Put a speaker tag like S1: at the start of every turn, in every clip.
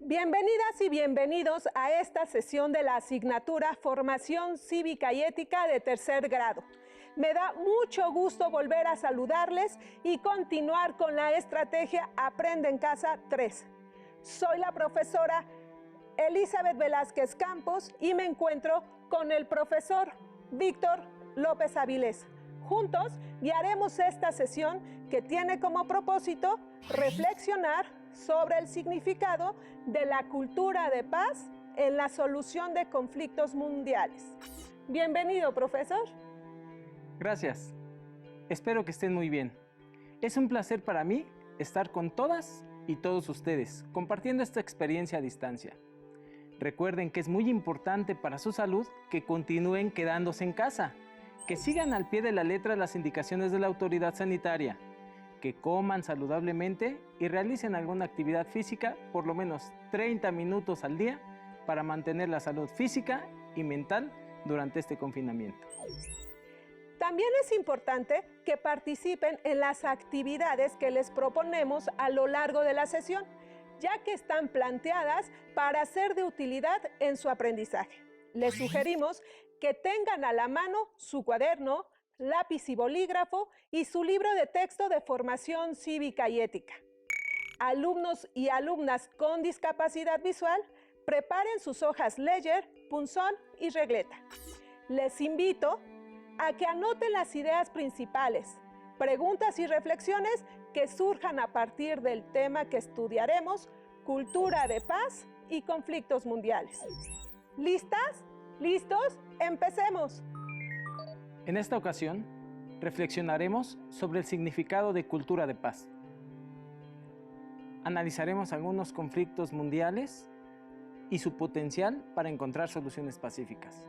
S1: Bienvenidas y bienvenidos a esta sesión de la asignatura Formación Cívica y Ética de tercer grado. Me da mucho gusto volver a saludarles y continuar con la estrategia Aprende en Casa 3. Soy la profesora Elizabeth Velázquez Campos y me encuentro con el profesor Víctor López Avilés. Juntos guiaremos esta sesión que tiene como propósito reflexionar sobre el significado de la cultura de paz en la solución de conflictos mundiales. Bienvenido, profesor.
S2: Gracias. Espero que estén muy bien. Es un placer para mí estar con todas y todos ustedes, compartiendo esta experiencia a distancia. Recuerden que es muy importante para su salud que continúen quedándose en casa, que sigan al pie de la letra las indicaciones de la autoridad sanitaria, que coman saludablemente y realicen alguna actividad física por lo menos 30 minutos al día para mantener la salud física y mental durante este confinamiento.
S1: También es importante que participen en las actividades que les proponemos a lo largo de la sesión, ya que están planteadas para ser de utilidad en su aprendizaje. Les sugerimos que tengan a la mano su cuaderno, lápiz y bolígrafo y su libro de texto de formación cívica y ética. Alumnos y alumnas con discapacidad visual, preparen sus hojas Ledger, punzón y regleta. Les invito a que anoten las ideas principales, preguntas y reflexiones que surjan a partir del tema que estudiaremos, cultura de paz y conflictos mundiales. ¿Listas? ¿Listos? ¡Empecemos!
S2: En esta ocasión, reflexionaremos sobre el significado de cultura de paz. Analizaremos algunos conflictos mundiales y su potencial para encontrar soluciones pacíficas.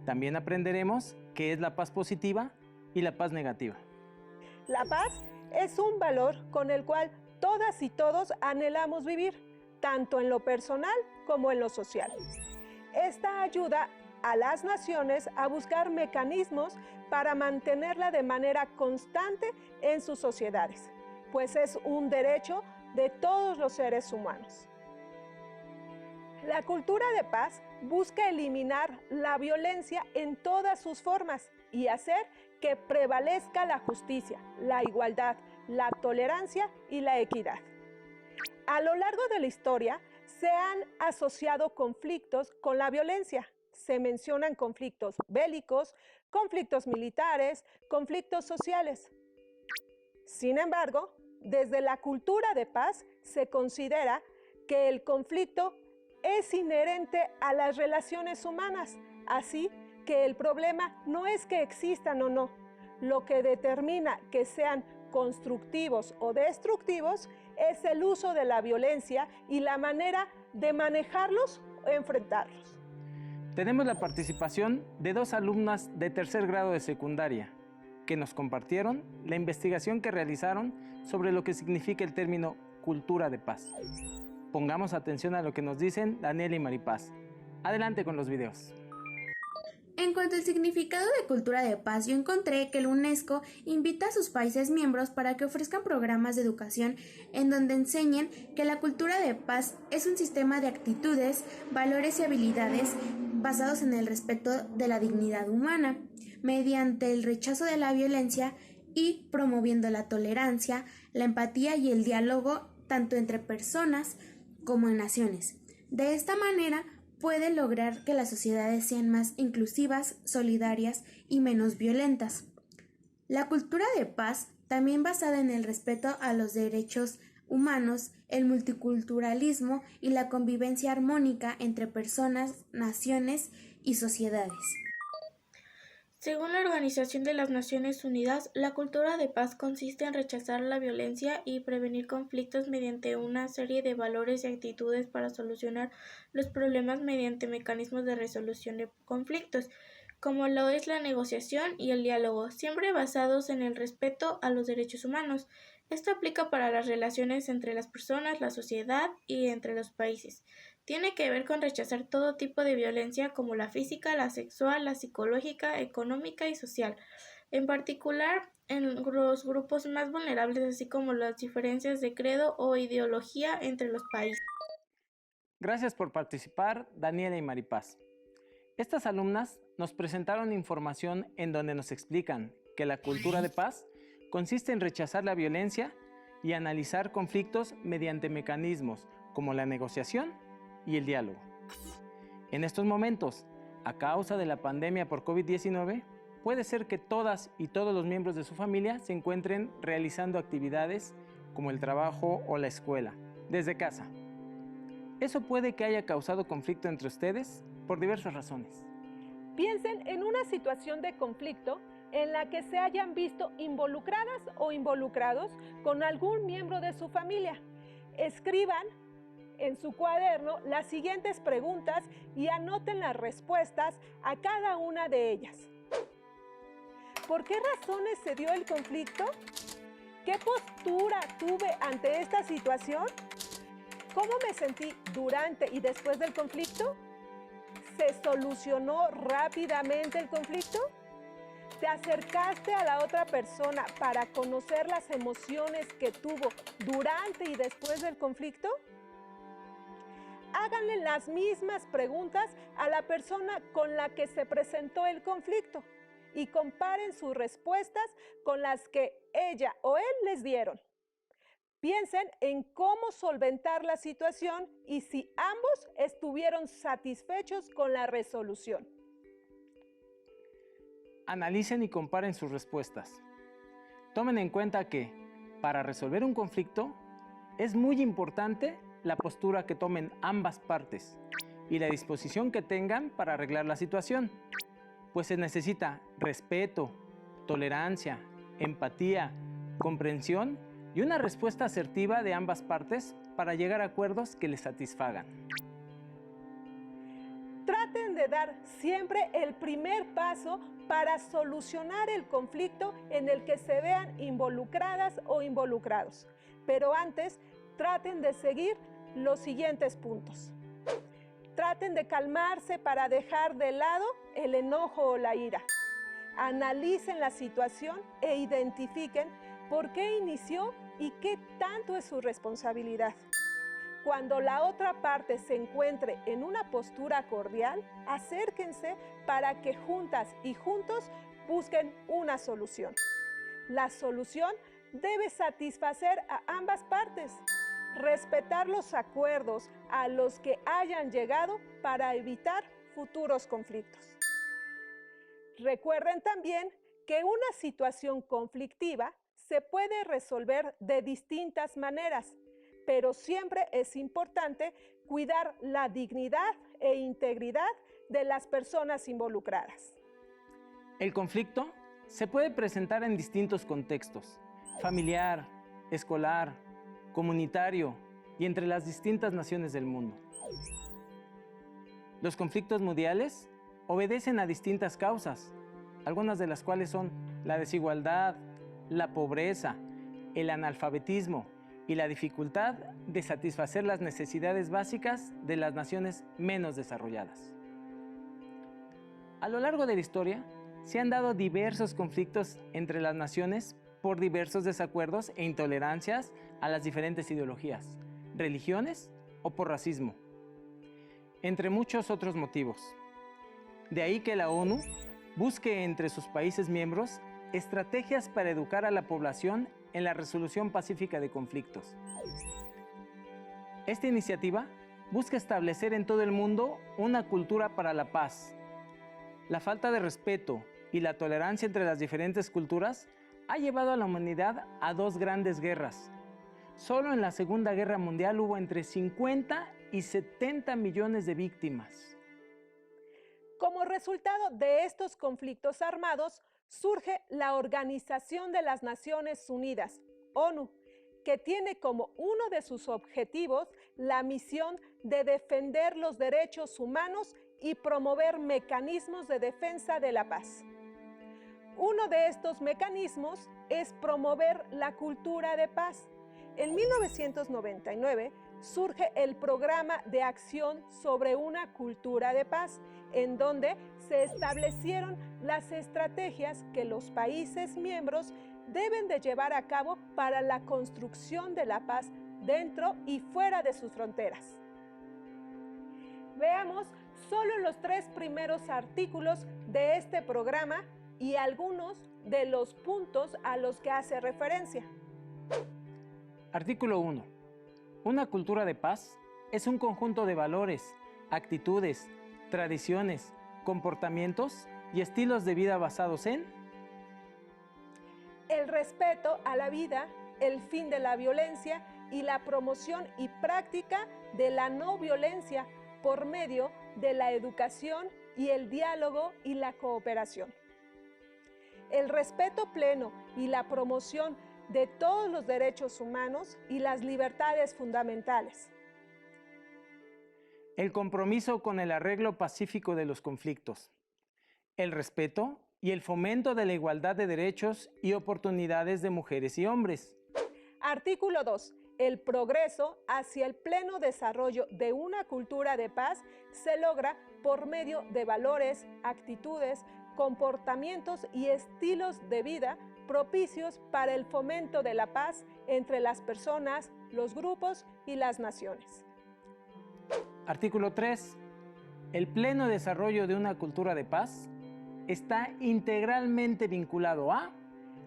S2: También aprenderemos qué es la paz positiva y la paz negativa.
S1: La paz es un valor con el cual todas y todos anhelamos vivir, tanto en lo personal como en lo social. Esta ayuda a las naciones a buscar mecanismos para mantenerla de manera constante en sus sociedades, pues es un derecho de todos los seres humanos. La cultura de paz busca eliminar la violencia en todas sus formas y hacer que prevalezca la justicia, la igualdad, la tolerancia y la equidad. A lo largo de la historia se han asociado conflictos con la violencia. Se mencionan conflictos bélicos, conflictos militares, conflictos sociales. Sin embargo, desde la cultura de paz se considera que el conflicto es inherente a las relaciones humanas, así que el problema no es que existan o no. Lo que determina que sean constructivos o destructivos es el uso de la violencia y la manera de manejarlos o enfrentarlos.
S2: Tenemos la participación de dos alumnas de tercer grado de secundaria que nos compartieron la investigación que realizaron sobre lo que significa el término cultura de paz. Pongamos atención a lo que nos dicen Daniela y Maripaz. Adelante con los videos.
S3: En cuanto al significado de cultura de paz, yo encontré que la UNESCO invita a sus países miembros para que ofrezcan programas de educación en donde enseñen que la cultura de paz es un sistema de actitudes, valores y habilidades basados en el respeto de la dignidad humana, mediante el rechazo de la violencia y promoviendo la tolerancia, la empatía y el diálogo tanto entre personas como en naciones. De esta manera, puede lograr que las sociedades sean más inclusivas, solidarias y menos violentas. La cultura de paz, también basada en el respeto a los derechos humanos, el multiculturalismo y la convivencia armónica entre personas, naciones y sociedades.
S4: Según la Organización de las Naciones Unidas, la cultura de paz consiste en rechazar la violencia y prevenir conflictos mediante una serie de valores y actitudes para solucionar los problemas mediante mecanismos de resolución de conflictos, como lo es la negociación y el diálogo, siempre basados en el respeto a los derechos humanos. Esto aplica para las relaciones entre las personas, la sociedad y entre los países. Tiene que ver con rechazar todo tipo de violencia como la física, la sexual, la psicológica, económica y social, en particular en los grupos más vulnerables, así como las diferencias de credo o ideología entre los países.
S2: Gracias por participar, Daniela y Maripaz. Estas alumnas nos presentaron información en donde nos explican que la cultura de paz consiste en rechazar la violencia y analizar conflictos mediante mecanismos como la negociación y el diálogo. En estos momentos, a causa de la pandemia por COVID-19, puede ser que todas y todos los miembros de su familia se encuentren realizando actividades como el trabajo o la escuela, desde casa. Eso puede que haya causado conflicto entre ustedes por diversas razones.
S1: Piensen en una situación de conflicto en la que se hayan visto involucradas o involucrados con algún miembro de su familia. Escriban en su cuaderno las siguientes preguntas y anoten las respuestas a cada una de ellas. ¿Por qué razones se dio el conflicto? ¿Qué postura tuve ante esta situación? ¿Cómo me sentí durante y después del conflicto? ¿Se solucionó rápidamente el conflicto? ¿Te acercaste a la otra persona para conocer las emociones que tuvo durante y después del conflicto? Háganle las mismas preguntas a la persona con la que se presentó el conflicto y comparen sus respuestas con las que ella o él les dieron. Piensen en cómo solventar la situación y si ambos estuvieron satisfechos con la resolución.
S2: Analicen y comparen sus respuestas. Tomen en cuenta que, para resolver un conflicto, es muy importante la postura que tomen ambas partes y la disposición que tengan para arreglar la situación, pues se necesita respeto, tolerancia, empatía, comprensión y una respuesta asertiva de ambas partes para llegar a acuerdos que les satisfagan.
S1: Traten de dar siempre el primer paso para solucionar el conflicto en el que se vean involucradas o involucrados. Pero antes, traten de seguir los siguientes puntos. Traten de calmarse para dejar de lado el enojo o la ira. Analicen la situación e identifiquen por qué inició y qué tanto es su responsabilidad. Cuando la otra parte se encuentre en una postura cordial, acérquense para que juntas y juntos busquen una solución. La solución debe satisfacer a ambas partes. Respetar los acuerdos a los que hayan llegado para evitar futuros conflictos. Recuerden también que una situación conflictiva se puede resolver de distintas maneras, pero siempre es importante cuidar la dignidad e integridad de las personas involucradas.
S2: El conflicto se puede presentar en distintos contextos: familiar, escolar, comunitario y entre las distintas naciones del mundo. Los conflictos mundiales obedecen a distintas causas, algunas de las cuales son la desigualdad, la pobreza, el analfabetismo y la dificultad de satisfacer las necesidades básicas de las naciones menos desarrolladas. A lo largo de la historia, se han dado diversos conflictos entre las naciones por diversos desacuerdos e intolerancias a las diferentes ideologías, religiones o por racismo, entre muchos otros motivos. De ahí que la ONU busque entre sus países miembros estrategias para educar a la población en la resolución pacífica de conflictos. Esta iniciativa busca establecer en todo el mundo una cultura para la paz. La falta de respeto y la tolerancia entre las diferentes culturas ha llevado a la humanidad a dos grandes guerras. Solo en la Segunda Guerra Mundial hubo entre 50 y 70 millones de víctimas.
S1: Como resultado de estos conflictos armados, surge la Organización de las Naciones Unidas, ONU, que tiene como uno de sus objetivos la misión de defender los derechos humanos y promover mecanismos de defensa de la paz. Uno de estos mecanismos es promover la cultura de paz. En 1999 surge el Programa de Acción sobre una Cultura de Paz, en donde se establecieron las estrategias que los países miembros deben de llevar a cabo para la construcción de la paz dentro y fuera de sus fronteras. Veamos solo los 3 primeros artículos de este programa y algunos de los puntos a los que hace referencia.
S2: Artículo 1. Una cultura de paz es un conjunto de valores, actitudes, tradiciones, comportamientos y estilos de vida basados en
S1: el respeto a la vida, el fin de la violencia y la promoción y práctica de la no violencia por medio de la educación y el diálogo y la cooperación. El respeto pleno y la promoción de todos los derechos humanos y las libertades fundamentales.
S2: El compromiso con el arreglo pacífico de los conflictos. El respeto y el fomento de la igualdad de derechos y oportunidades de mujeres y hombres.
S1: Artículo 2. El progreso hacia el pleno desarrollo de una cultura de paz se logra por medio de valores, actitudes, comportamientos y estilos de vida propicios para el fomento de la paz entre las personas, los grupos y las naciones.
S2: Artículo 3. El pleno desarrollo de una cultura de paz está integralmente vinculado a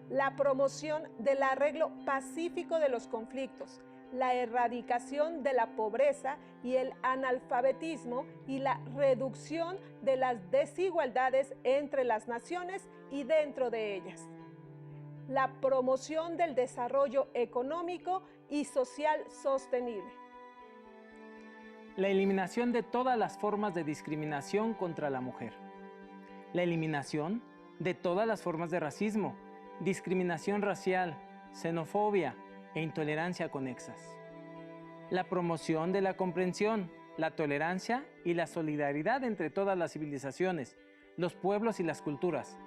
S1: la promoción del arreglo pacífico de los conflictos, la erradicación de la pobreza y el analfabetismo y la reducción de las desigualdades entre las naciones y dentro de ellas. La promoción del desarrollo económico y social sostenible.
S2: La eliminación de todas las formas de discriminación contra la mujer. La eliminación de todas las formas de racismo, discriminación racial, xenofobia e intolerancia conexas. La promoción de la comprensión, la tolerancia y la solidaridad entre todas las civilizaciones, los pueblos y las culturas,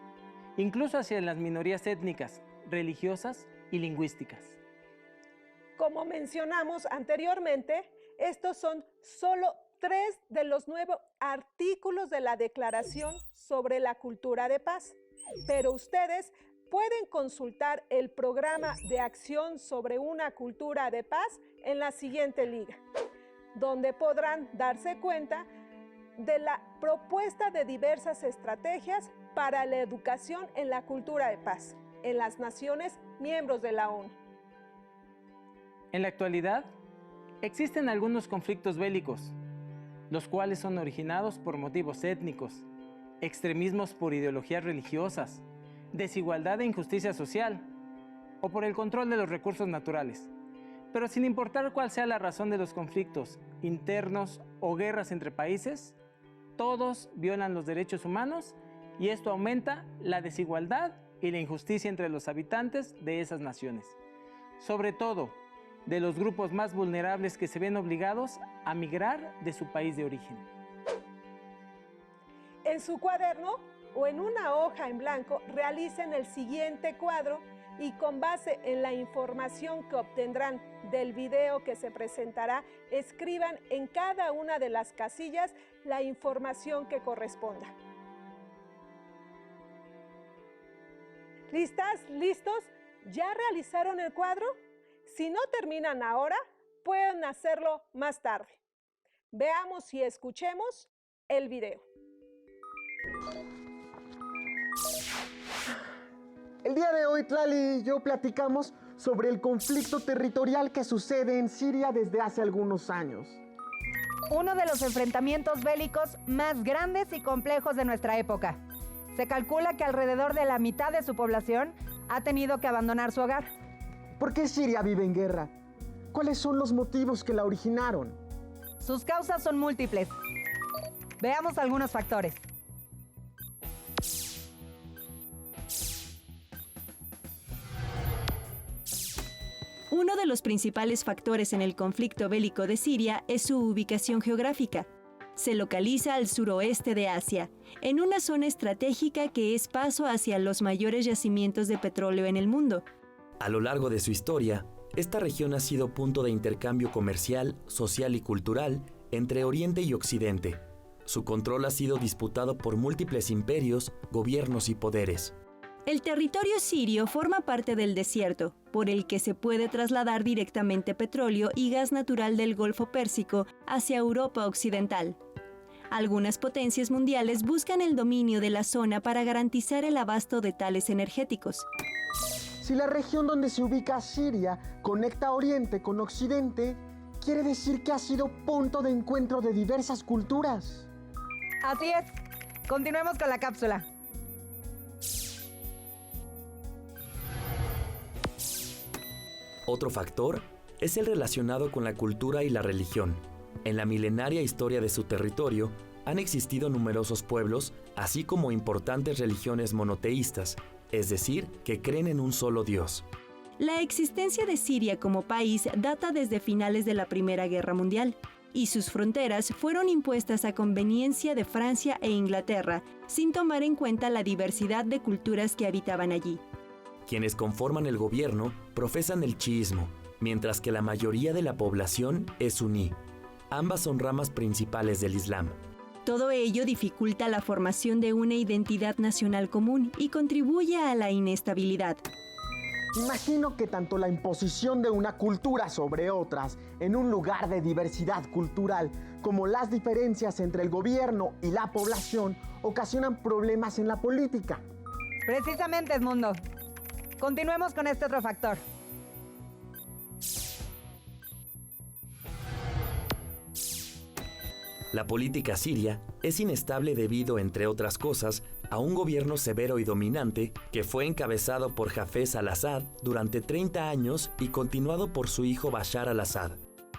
S2: incluso hacia las minorías étnicas, religiosas y lingüísticas.
S1: Como mencionamos anteriormente, estos son solo 3 de los 9 artículos de la Declaración sobre la Cultura de Paz, pero ustedes pueden consultar el programa de acción sobre una cultura de paz en la siguiente liga, donde podrán darse cuenta de la propuesta de diversas estrategias para la educación en la cultura de paz en las naciones miembros de la ONU.
S2: En la actualidad, existen algunos conflictos bélicos, los cuales son originados por motivos étnicos, extremismos por ideologías religiosas, desigualdad e injusticia social, o por el control de los recursos naturales. Pero sin importar cuál sea la razón de los conflictos internos o guerras entre países, todos violan los derechos humanos y esto aumenta la desigualdad y la injusticia entre los habitantes de esas naciones, sobre todo de los grupos más vulnerables que se ven obligados a migrar de su país de origen.
S1: En su cuaderno o en una hoja en blanco realicen el siguiente cuadro y con base en la información que obtendrán del video que se presentará, escriban en cada una de las casillas la información que corresponda. ¿Listas? ¿Listos? ¿Ya realizaron el cuadro? Si no terminan ahora, pueden hacerlo más tarde. Veamos y escuchemos el video.
S5: El día de hoy, Tlali y yo platicamos sobre el conflicto territorial que sucede en Siria desde hace algunos años.
S6: Uno de los enfrentamientos bélicos más grandes y complejos de nuestra época. Se calcula que alrededor de la mitad de su población ha tenido que abandonar su hogar.
S5: ¿Por qué Siria vive en guerra? ¿Cuáles son los motivos que la originaron?
S6: Sus causas son múltiples. Veamos algunos factores.
S7: Uno de los principales factores en el conflicto bélico de Siria es su ubicación geográfica. Se localiza al suroeste de Asia, en una zona estratégica que es paso hacia los mayores yacimientos de petróleo en el mundo.
S8: A lo largo de su historia, esta región ha sido punto de intercambio comercial, social y cultural entre Oriente y Occidente. Su control ha sido disputado por múltiples imperios, gobiernos y poderes.
S7: El territorio sirio forma parte del desierto, por el que se puede trasladar directamente petróleo y gas natural del Golfo Pérsico hacia Europa Occidental. Algunas potencias mundiales buscan el dominio de la zona para garantizar el abasto de tales energéticos.
S5: Si la región donde se ubica Siria conecta Oriente con Occidente, quiere decir que ha sido punto de encuentro de diversas culturas.
S6: Así es. Continuemos con la cápsula.
S8: Otro factor es el relacionado con la cultura y la religión. En la milenaria historia de su territorio han existido numerosos pueblos, así como importantes religiones monoteístas, es decir, que creen en un solo Dios.
S7: La existencia de Siria como país data desde finales de la Primera Guerra Mundial, y sus fronteras fueron impuestas a conveniencia de Francia e Inglaterra, sin tomar en cuenta la diversidad de culturas que habitaban allí.
S8: Quienes conforman el gobierno profesan el chiismo, mientras que la mayoría de la población es suní. Ambas son ramas principales del Islam.
S7: Todo ello dificulta la formación de una identidad nacional común y contribuye a la inestabilidad.
S5: Imagino que tanto la imposición de una cultura sobre otras en un lugar de diversidad cultural, como las diferencias entre el gobierno y la población, ocasionan problemas en la política.
S6: Precisamente, Edmundo. Continuemos con este otro factor.
S8: La política siria es inestable debido, entre otras cosas, a un gobierno severo y dominante que fue encabezado por Hafez al-Assad durante 30 años y continuado por su hijo Bashar al-Assad.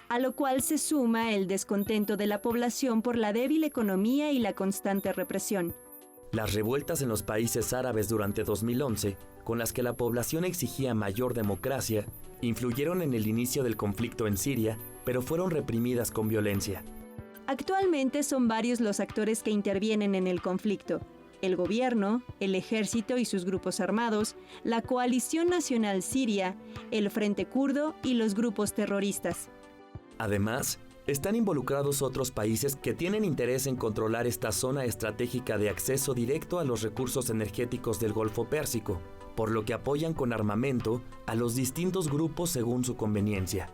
S7: A lo cual se suma el descontento de la población por la débil economía y la constante represión.
S8: Las revueltas en los países árabes durante 2011, con las que la población exigía mayor democracia, influyeron en el inicio del conflicto en Siria, pero fueron reprimidas con violencia.
S7: Actualmente son varios los actores que intervienen en el conflicto: el gobierno, el ejército y sus grupos armados, la Coalición Nacional Siria, el Frente Kurdo y los grupos terroristas.
S8: Además, están involucrados otros países que tienen interés en controlar esta zona estratégica de acceso directo a los recursos energéticos del Golfo Pérsico, por lo que apoyan con armamento a los distintos grupos según su conveniencia.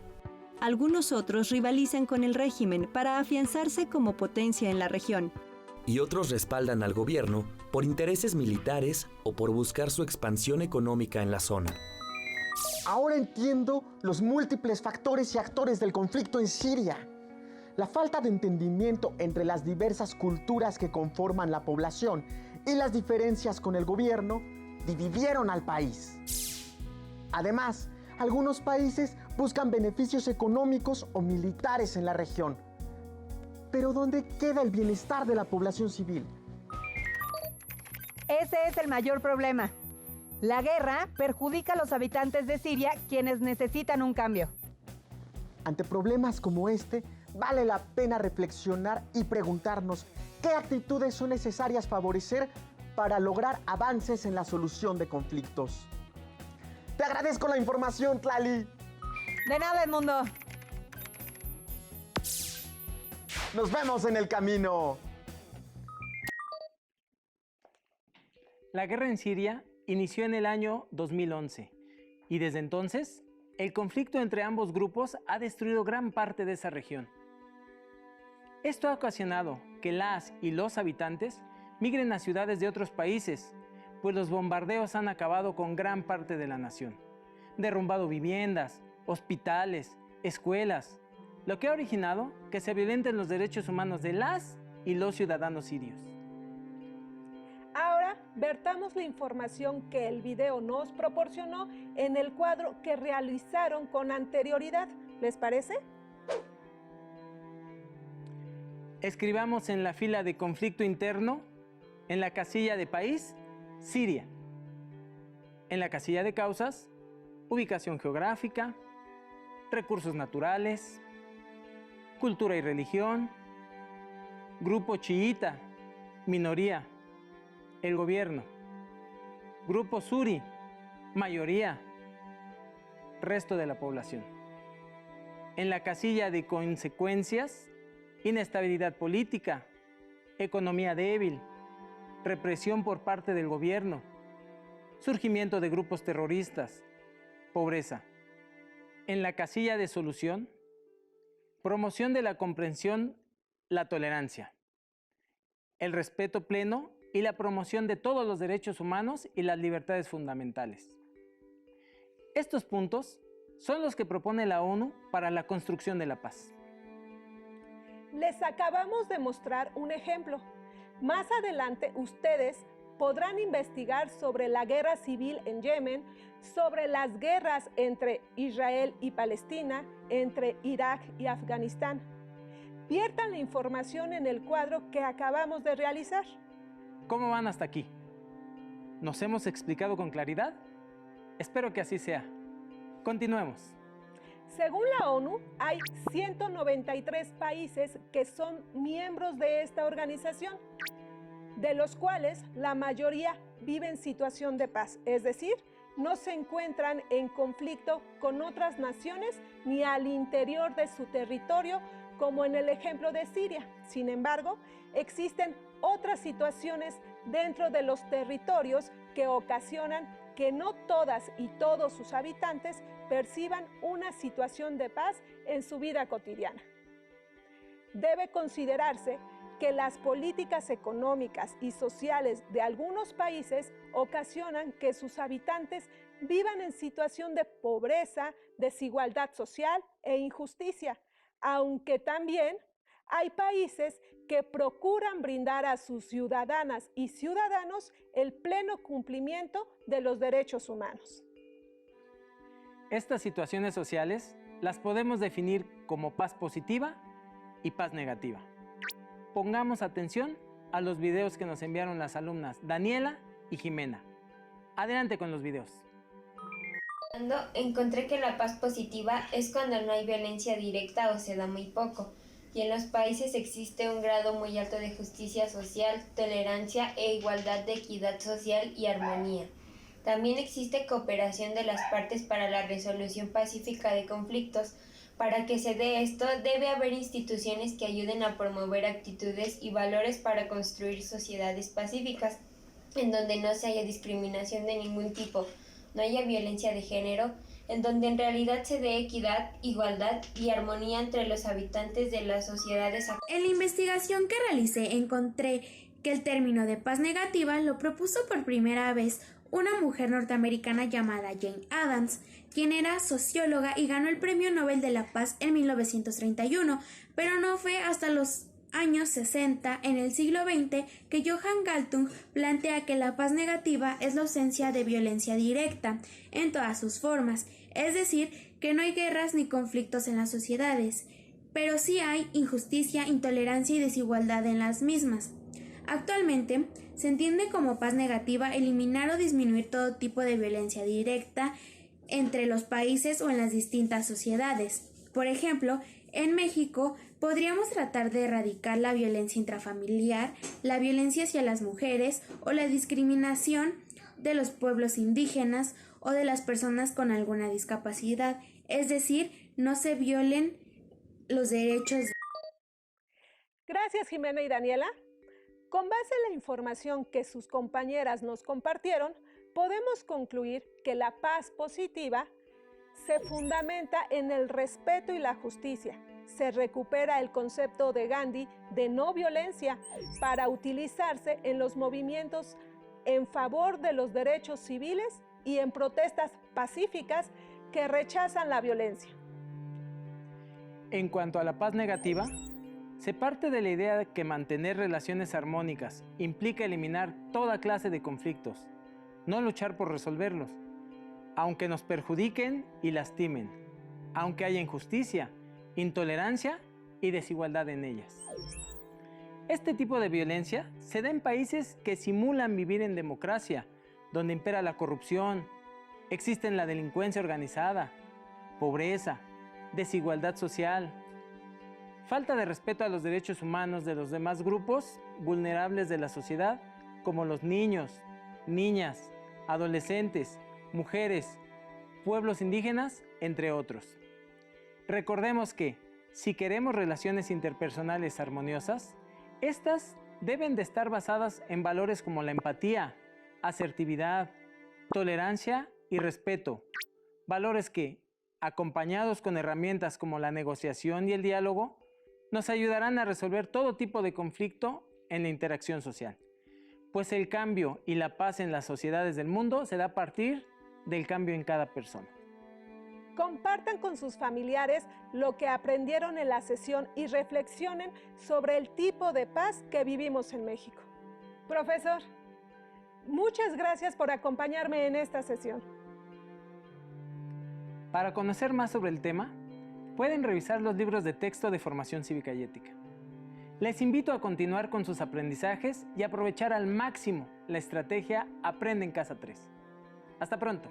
S7: Algunos otros rivalizan con el régimen para afianzarse como potencia en la región.
S8: Y otros respaldan al gobierno por intereses militares o por buscar su expansión económica en la zona.
S5: Ahora entiendo los múltiples factores y actores del conflicto en Siria. La falta de entendimiento entre las diversas culturas que conforman la población y las diferencias con el gobierno dividieron al país. Además, algunos países buscan beneficios económicos o militares en la región. Pero ¿dónde queda el bienestar de la población civil?
S6: Ese es el mayor problema. La guerra perjudica a los habitantes de Siria, quienes necesitan un cambio.
S5: Ante problemas como este, vale la pena reflexionar y preguntarnos qué actitudes son necesarias favorecer para lograr avances en la solución de conflictos. Te agradezco la información, Tlali.
S6: De nada, Edmundo.
S5: Nos vemos en el camino.
S2: La guerra en Siria inició en el año 2011 y desde entonces el conflicto entre ambos grupos ha destruido gran parte de esa región. Esto ha ocasionado que las y los habitantes migren a ciudades de otros países, pues los bombardeos han acabado con gran parte de la nación, derrumbado viviendas, hospitales, escuelas, lo que ha originado que se violenten los derechos humanos de las y los ciudadanos sirios.
S1: Ahora vertamos la información que el video nos proporcionó en el cuadro que realizaron con anterioridad. ¿Les parece?
S2: Escribamos en la fila de conflicto interno, en la casilla de país, Siria. En la casilla de causas, ubicación geográfica, recursos naturales, cultura y religión, grupo chiita, minoría, el gobierno, grupo suri, mayoría, resto de la población. En la casilla de consecuencias, inestabilidad política, economía débil, represión por parte del gobierno, surgimiento de grupos terroristas, pobreza. En la casilla de solución, promoción de la comprensión, la tolerancia. el respeto pleno y la promoción de todos los derechos humanos y las libertades fundamentales. Estos puntos son los que propone la ONU para la construcción de la paz.
S1: Les acabamos de mostrar un ejemplo. Más adelante ustedes podrán investigar sobre la guerra civil en Yemen, sobre las guerras entre Israel y Palestina, entre Irak y Afganistán. Viertan la información en el cuadro que acabamos de realizar.
S2: ¿Cómo van hasta aquí? ¿Nos hemos explicado con claridad? Espero que así sea. Continuemos.
S1: Según la ONU, hay 193 países que son miembros de esta organización, de los cuales la mayoría vive en situación de paz, es decir, no se encuentran en conflicto con otras naciones ni al interior de su territorio, como en el ejemplo de Siria. Sin embargo, existen otras situaciones dentro de los territorios que ocasionan que no todas y todos sus habitantes perciban una situación de paz en su vida cotidiana. Debe considerarse que las políticas económicas y sociales de algunos países ocasionan que sus habitantes vivan en situación de pobreza, desigualdad social e injusticia, aunque también hay países que procuran brindar a sus ciudadanas y ciudadanos el pleno cumplimiento de los derechos humanos.
S2: Estas situaciones sociales las podemos definir como paz positiva y paz negativa. Pongamos atención a los videos que nos enviaron las alumnas Daniela y Jimena. Adelante con los videos.
S9: Encontré que la paz positiva es cuando no hay violencia directa o se da muy poco, y en los países existe un grado muy alto de justicia social, tolerancia e igualdad de equidad social y armonía. También existe cooperación de las partes para la resolución pacífica de conflictos. Para que se dé esto, debe haber instituciones que ayuden a promover actitudes y valores para construir sociedades pacíficas, en donde no se haya discriminación de ningún tipo, no haya violencia de género, en donde en realidad se dé equidad, igualdad y armonía entre los habitantes de las sociedades.
S3: En la investigación que realicé encontré que el término de paz negativa lo propuso por primera vez una mujer norteamericana llamada Jane Addams, quien era socióloga y ganó el Premio Nobel de la Paz en 1931, pero no fue hasta los años 60, en el siglo XX, que Johan Galtung plantea que la paz negativa es la ausencia de violencia directa en todas sus formas, es decir, que no hay guerras ni conflictos en las sociedades, pero sí hay injusticia, intolerancia y desigualdad en las mismas. Actualmente, se entiende como paz negativa eliminar o disminuir todo tipo de violencia directa entre los países o en las distintas sociedades. Por ejemplo, en México podríamos tratar de erradicar la violencia intrafamiliar, la violencia hacia las mujeres o la discriminación de los pueblos indígenas o de las personas con alguna discapacidad, es decir, no se violen los derechos.
S1: Gracias, Jimena y Daniela. Con base en la información que sus compañeras nos compartieron, podemos concluir que la paz positiva se fundamenta en el respeto y la justicia. Se recupera el concepto de Gandhi de no violencia para utilizarse en los movimientos en favor de los derechos civiles y en protestas pacíficas que rechazan la violencia.
S2: En cuanto a la paz negativa, se parte de la idea de que mantener relaciones armónicas implica eliminar toda clase de conflictos, no luchar por resolverlos, aunque nos perjudiquen y lastimen, aunque haya injusticia, intolerancia y desigualdad en ellas. Este tipo de violencia se da en países que simulan vivir en democracia, donde impera la corrupción, existen la delincuencia organizada, pobreza, desigualdad social, falta de respeto a los derechos humanos de los demás grupos vulnerables de la sociedad, como los niños, niñas, adolescentes, mujeres, pueblos indígenas, entre otros. Recordemos que, si queremos relaciones interpersonales armoniosas, estas deben de estar basadas en valores como la empatía, asertividad, tolerancia y respeto, valores que, acompañados con herramientas como la negociación y el diálogo, nos ayudarán a resolver todo tipo de conflicto en la interacción social. Pues el cambio y la paz en las sociedades del mundo se da a partir del cambio en cada persona.
S1: Compartan con sus familiares lo que aprendieron en la sesión y reflexionen sobre el tipo de paz que vivimos en México. Profesor, muchas gracias por acompañarme en esta sesión.
S2: Para conocer más sobre el tema, pueden revisar los libros de texto de formación cívica y ética. Les invito a continuar con sus aprendizajes y aprovechar al máximo la estrategia Aprende en Casa 3. Hasta pronto.